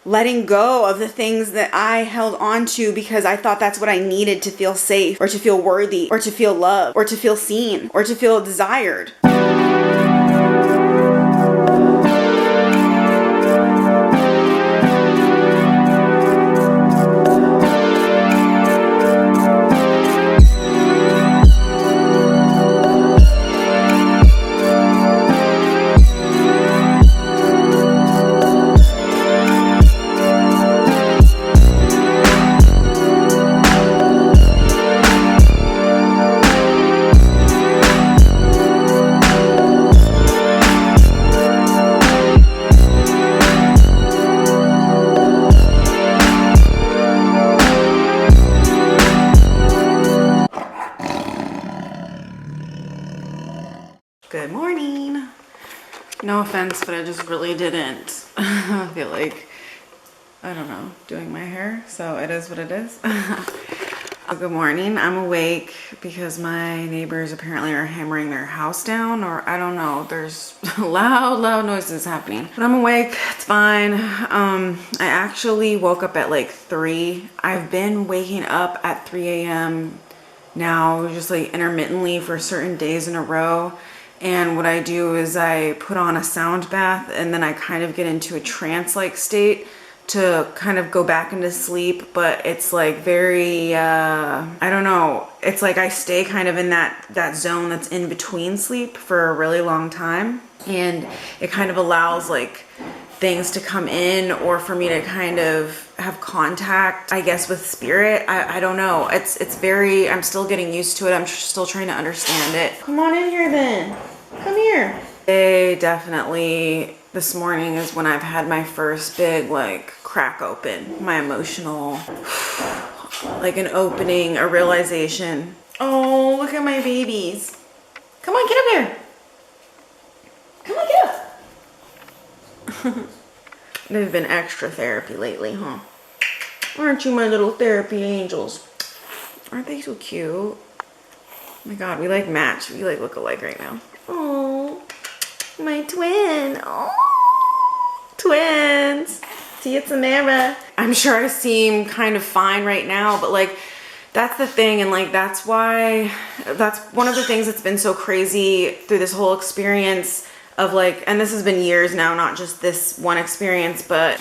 letting go of the things that I held on to because I thought that's what I needed to feel safe or to feel worthy or to feel loved or to feel seen or to feel desired. Good morning. No offense, but I just really didn't. I feel like, I don't know, doing my hair, so it is what it is. Good morning. I'm awake because my neighbors apparently are hammering their house down, or I don't know, there's loud noises happening. But I'm awake, it's fine. I actually woke up at like 3. I've been waking up at 3 a.m. now, just like intermittently for certain days in a row. And what I do is I put on a sound bath and then I kind of get into a trance-like state to kind of go back into sleep. But it's like very, I don't know, it's like I stay kind of in that zone that's in between sleep for a really long time. And it kind of allows like things to come in or for me to kind of have contact, I guess, with spirit. I don't know. It's very, I'm still getting used to it. I'm still trying to understand it. Come on in here then. Come here. Definitely this morning is when I've had my first big like crack open, my emotional, like an opening, a realization. Oh, look at my babies. Come on, get up here. Come on, get up. They've been extra therapy lately, huh? Aren't you my little therapy angels? Aren't they so cute? Oh my God, we like match. We like look alike right now. Oh, my twin. Oh, twins. See you, Samara. I'm sure I seem kind of fine right now, but like, that's the thing. And like, that's why, that's one of the things that's been so crazy through this whole experience of like, and this has been years now, not just this one experience, but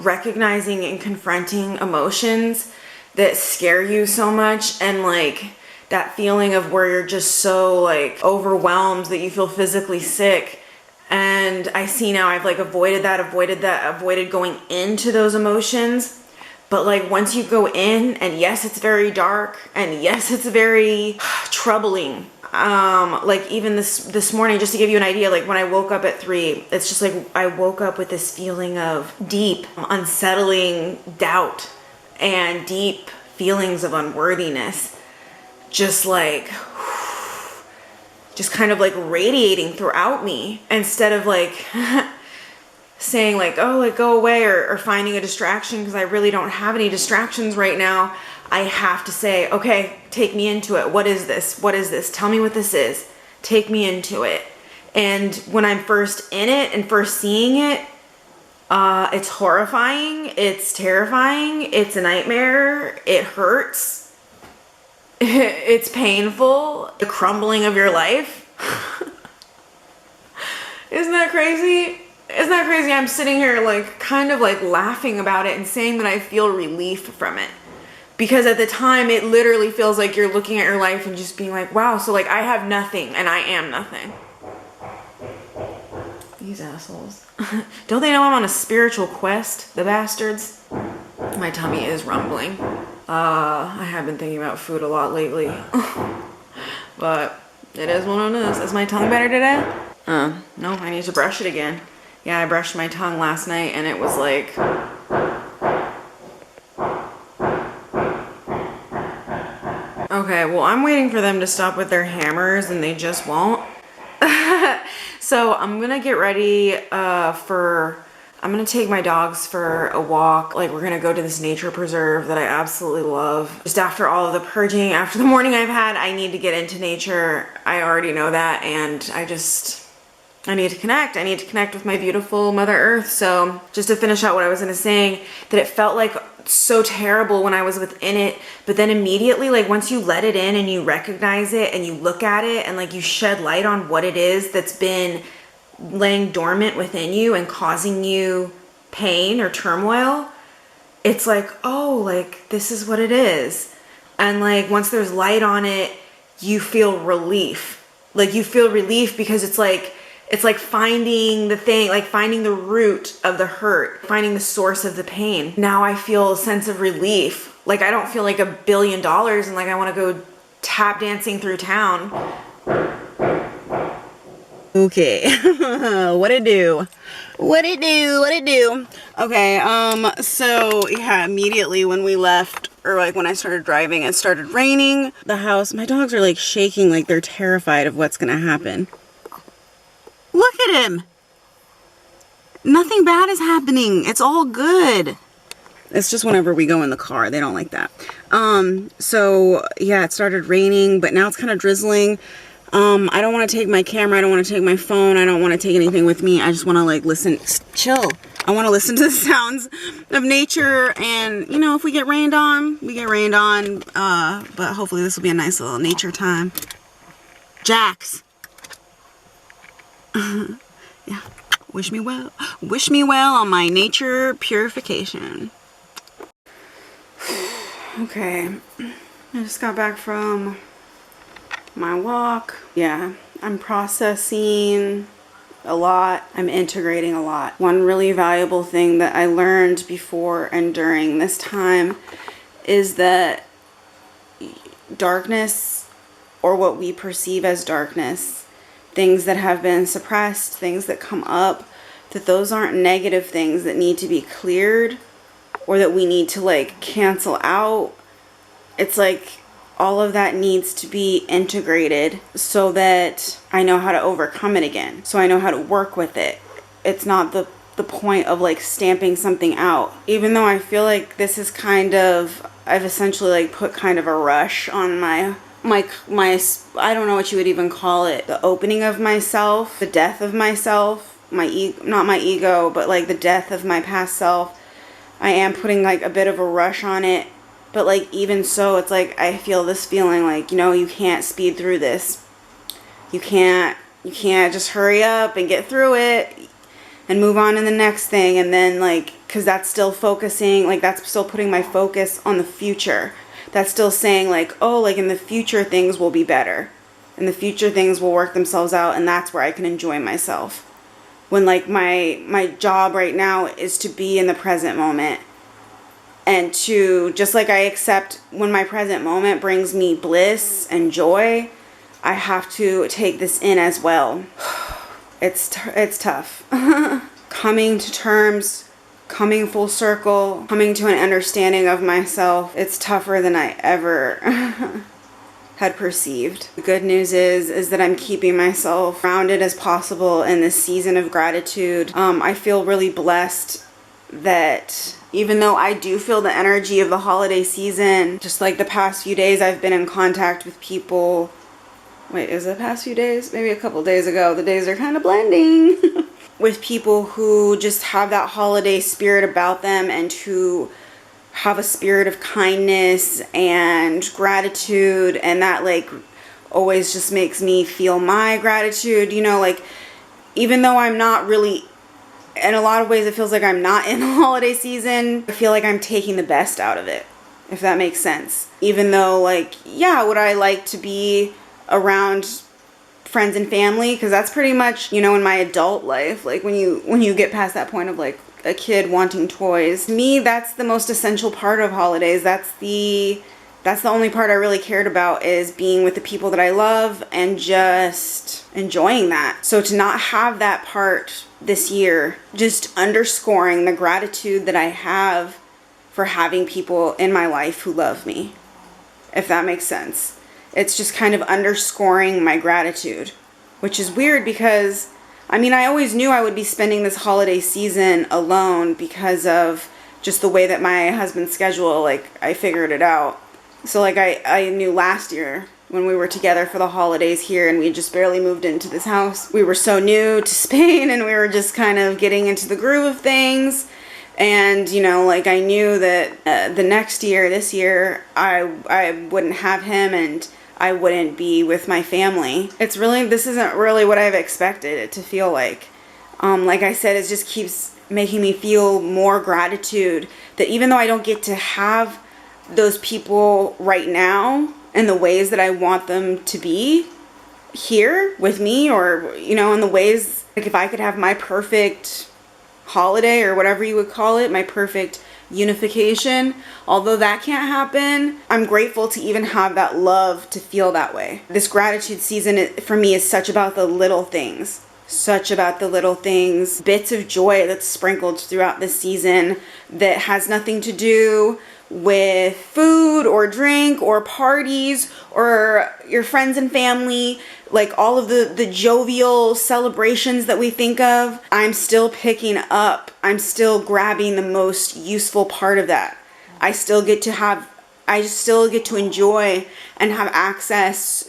recognizing and confronting emotions that scare you so much, and like that feeling of where you're just so like overwhelmed that you feel physically sick. And I see now I've like avoided going into those emotions. But like once you go in, and yes, it's very dark, and yes, it's very troubling. Like even this morning, just to give you an idea, like when I woke up at 3, it's just like I woke up with this feeling of deep, unsettling doubt and deep feelings of unworthiness, just like, just kind of like radiating throughout me, instead of like saying like, oh, like go away, or finding a distraction, because I really don't have any distractions right now. I have to say, okay, take me into it. What is this? What is this? Tell me what this is. Take me into it. And when I'm first in it and first seeing it, it's horrifying. It's terrifying. It's a nightmare. It hurts. It's painful. The crumbling of your life. Isn't that crazy? Isn't that crazy? I'm sitting here like kind of like laughing about it and saying that I feel relief from it. Because at the time, it literally feels like you're looking at your life and just being like, wow, so like I have nothing and I am nothing. These assholes. Don't they know I'm on a spiritual quest, the bastards? My tummy is rumbling. I have been thinking about food a lot lately. But it is one of those. Is my tongue better today? No, I need to brush it again. Yeah, I brushed my tongue last night and it was like... Okay, well, I'm waiting for them to stop with their hammers and they just won't. So I'm gonna get ready I'm gonna take my dogs for a walk. Like, we're gonna go to this nature preserve that I absolutely love. Just after all of the purging, after the morning I've had, I need to get into nature. I already know that, and I need to connect. I need to connect with my beautiful Mother Earth. So just to finish out what I was going to say, that it felt like so terrible when I was within it, but then immediately, like once you let it in and you recognize it and you look at it and like you shed light on what it is that's been laying dormant within you and causing you pain or turmoil, it's like, oh, like this is what it is. And like once there's light on it, you feel relief. Like you feel relief because it's like finding the thing, like finding the root of the hurt, finding the source of the pain. Now I feel a sense of relief. Like I don't feel like $1 billion and like I want to go tap dancing through town. Okay. What it do? Okay, so yeah, immediately when we left, or like when I started driving, it started raining. The house, my dogs are like shaking, like they're terrified of what's gonna happen. Look at him. Nothing bad is happening. It's all good. It's just whenever we go in the car, they don't like that. So yeah, it started raining, but now it's kind of drizzling. I don't want to take my camera. I don't want to take my phone. I don't want to take anything with me. I just want to like listen, chill. I want to listen to the sounds of nature, and you know, if we get rained on, we get rained on. But hopefully this will be a nice little nature time. Jax. Yeah, wish me well on my nature purification. Okay, I just got back from my walk. Yeah, I'm processing a lot. I'm integrating a lot. One really valuable thing that I learned before and during this time is that darkness, or what we perceive as darkness, things that have been suppressed, things that come up, that those aren't negative things that need to be cleared or that we need to like cancel out. It's like all of that needs to be integrated so that I know how to overcome it again. So I know how to work with it. It's not the point of like stamping something out. Even though I feel like this is kind of, I've essentially like put kind of a rush on my I don't know what you would even call it, the opening of myself, the death of myself, not my ego, but like the death of my past self. I am putting like a bit of a rush on it, but like even so, it's like I feel this feeling like, you know, you can't speed through this. You can't just hurry up and get through it and move on to the next thing, and then like, because that's still focusing, like that's still putting my focus on the future. That's still saying like, oh, like in the future things will be better. In the future things will work themselves out, and that's where I can enjoy myself. When like my job right now is to be in the present moment. And to, just like I accept when my present moment brings me bliss and joy, I have to take this in as well. It's tough. Coming to terms, coming full circle, coming to an understanding of myself, it's tougher than I ever had perceived. The good news is that I'm keeping myself grounded as possible in this season of gratitude. I feel really blessed that even though I do feel the energy of the holiday season, just like the past few days I've been in contact with people. Wait, is it the past few days? Maybe a couple days ago. The days are kind of blending. With people who just have that holiday spirit about them and who have a spirit of kindness and gratitude, and that like always just makes me feel my gratitude, you know, like even though I'm not really, in a lot of ways it feels like I'm not in the holiday season, I feel like I'm taking the best out of it, if that makes sense. Even though like, yeah, would I like to be around friends and family, because that's pretty much, you know, in my adult life, like when you get past that point of like a kid wanting toys, to me that's the most essential part of holidays. That's the only part I really cared about, is being with the people that I love and just enjoying that. So to not have that part this year, just underscoring the gratitude that I have for having people in my life who love me, if that makes sense. It's just kind of underscoring my gratitude, which is weird because, I mean, I always knew I would be spending this holiday season alone because of just the way that my husband's schedule, like, I figured it out. So, like, I knew last year when we were together for the holidays here, and we just barely moved into this house. We were so new to Spain, and we were just kind of getting into the groove of things. And, you know, like, I knew that the next year, this year, I wouldn't have him, and I wouldn't be with my family. This isn't really what I've expected it to feel like. Like I said, it just keeps making me feel more gratitude that even though I don't get to have those people right now in the ways that I want them to be here with me, or, you know, in the ways, like, if I could have my perfect holiday, or whatever you would call it, my perfect unification, although that can't happen, I'm grateful to even have that love to feel that way. This gratitude season for me is such about the little things. Such about the little things, bits of joy that's sprinkled throughout this season that has nothing to do with food or drink or parties or your friends and family, like all of the jovial celebrations that we think of. I'm still picking up, I'm still grabbing the most useful part of that. I still get to enjoy and have access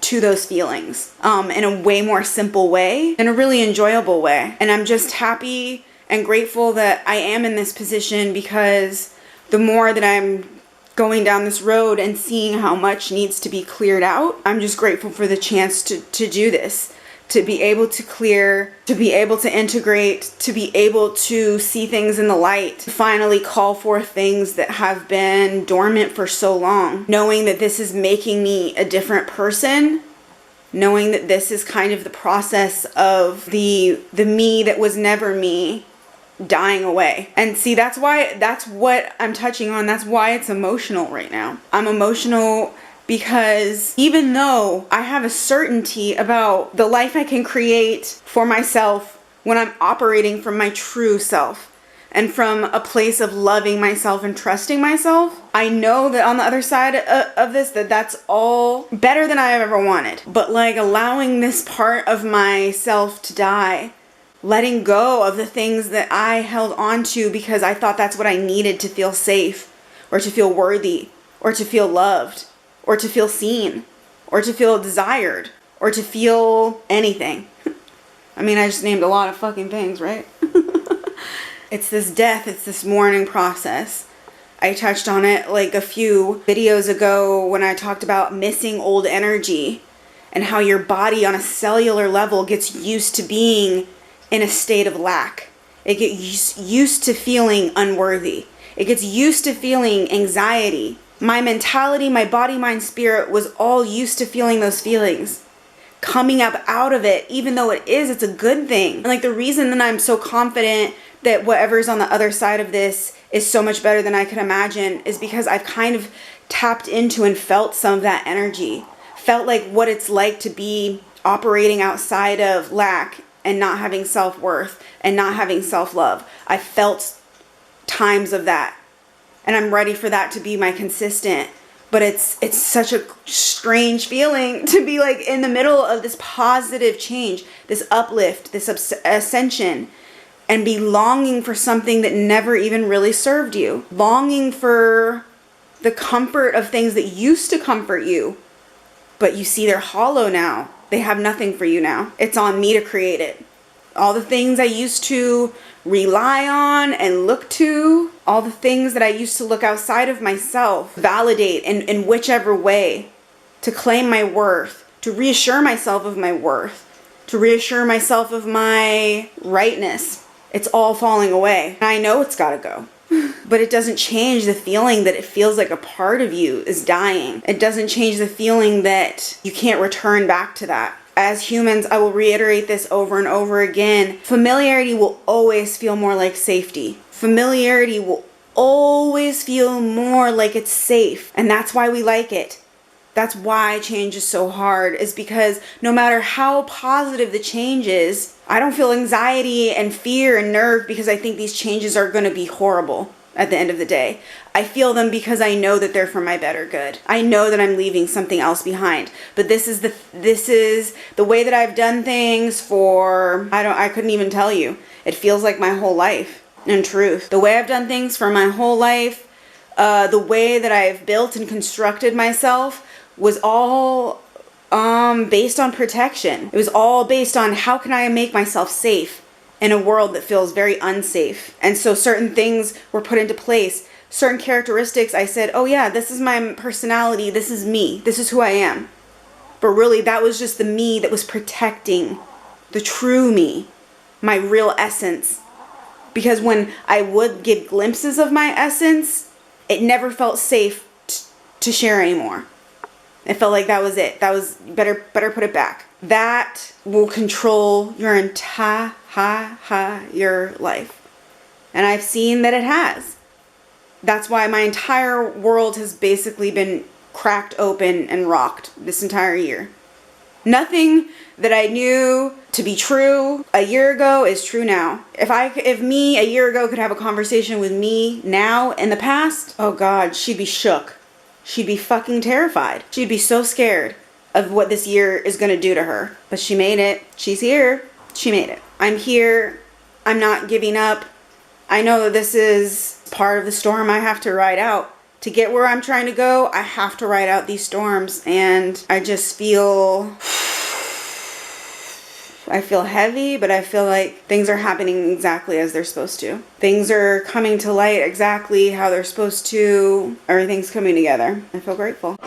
to those feelings in a way more simple way, in a really enjoyable way. And I'm just happy and grateful that I am in this position, because the more that I'm going down this road and seeing how much needs to be cleared out, I'm just grateful for the chance to do this, to be able to clear, to be able to integrate, to be able to see things in the light, to finally call forth things that have been dormant for so long, knowing that this is making me a different person, knowing that this is kind of the process of the me that was never me dying away. And see, that's what I'm touching on. That's why it's emotional right now. I'm emotional because even though I have a certainty about the life I can create for myself when I'm operating from my true self and from a place of loving myself and trusting myself, I know that on the other side of this, that's all better than I've ever wanted. But like, allowing this part of myself to die, letting go of the things that I held on to because I thought that's what I needed to feel safe, or to feel worthy, or to feel loved, or to feel seen, or to feel desired, or to feel anything. I mean, I just named a lot of fucking things, right? It's this death, it's this mourning process. I touched on it like a few videos ago when I talked about missing old energy and how your body on a cellular level gets used to being in a state of lack. It gets used to feeling unworthy. It gets used to feeling anxiety. My mentality, my body, mind, spirit was all used to feeling those feelings. Coming up out of it, even though it's a good thing. And like, the reason that I'm so confident that whatever's on the other side of this is so much better than I could imagine is because I've kind of tapped into and felt some of that energy. Felt like what it's like to be operating outside of lack and not having self-worth and not having self-love. I felt times of that. And I'm ready for that to be my consistent. But it's such a strange feeling to be like in the middle of this positive change, this uplift, this ascension, and be longing for something that never even really served you. Longing for the comfort of things that used to comfort you, but you see they're hollow now. They have nothing for you now. It's on me to create it. All the things I used to rely on and look to, all the things that I used to look outside of myself, validate in whichever way, to claim my worth, to reassure myself of my worth, to reassure myself of my rightness. It's all falling away. And I know it's gotta go. But it doesn't change the feeling that it feels like a part of you is dying. It doesn't change the feeling that you can't return back to that. As humans, I will reiterate this over and over again. Familiarity will always feel more like safety. Familiarity will always feel more like it's safe. And that's why we like it. That's why change is so hard, is because no matter how positive the change is, I don't feel anxiety and fear and nerve because I think these changes are going to be horrible at the end of the day. I feel them because I know that they're for my better good. I know that I'm leaving something else behind. But this is the way that I've done things for, I couldn't even tell you. It feels like my whole life, in truth. The way I've done things for my whole life, the way that I've built and constructed myself was all based on protection. It was all based on how can I make myself safe in a world that feels very unsafe. And so certain things were put into place. Certain characteristics, I said, oh yeah, this is my personality. This is me. This is who I am. But really, that was just the me that was protecting the true me, my real essence. Because when I would give glimpses of my essence, it never felt safe to share anymore. It felt like that was it. That was better put it back. That will control your entire your life. And I've seen that it has. That's why my entire world has basically been cracked open and rocked this entire year. Nothing that I knew to be true a year ago is true now. If me a year ago could have a conversation with me now in the past, oh God, she'd be shook. She'd be fucking terrified. She'd be so scared of what this year is going to do to her. But she made it. She's here. She made it. I'm here. I'm not giving up. I know that this is part of the storm I have to ride out. To get where I'm trying to go, I have to ride out these storms. And I just feel heavy, but I feel like things are happening exactly as they're supposed to. Things are coming to light exactly how they're supposed to. Everything's coming together. I feel grateful.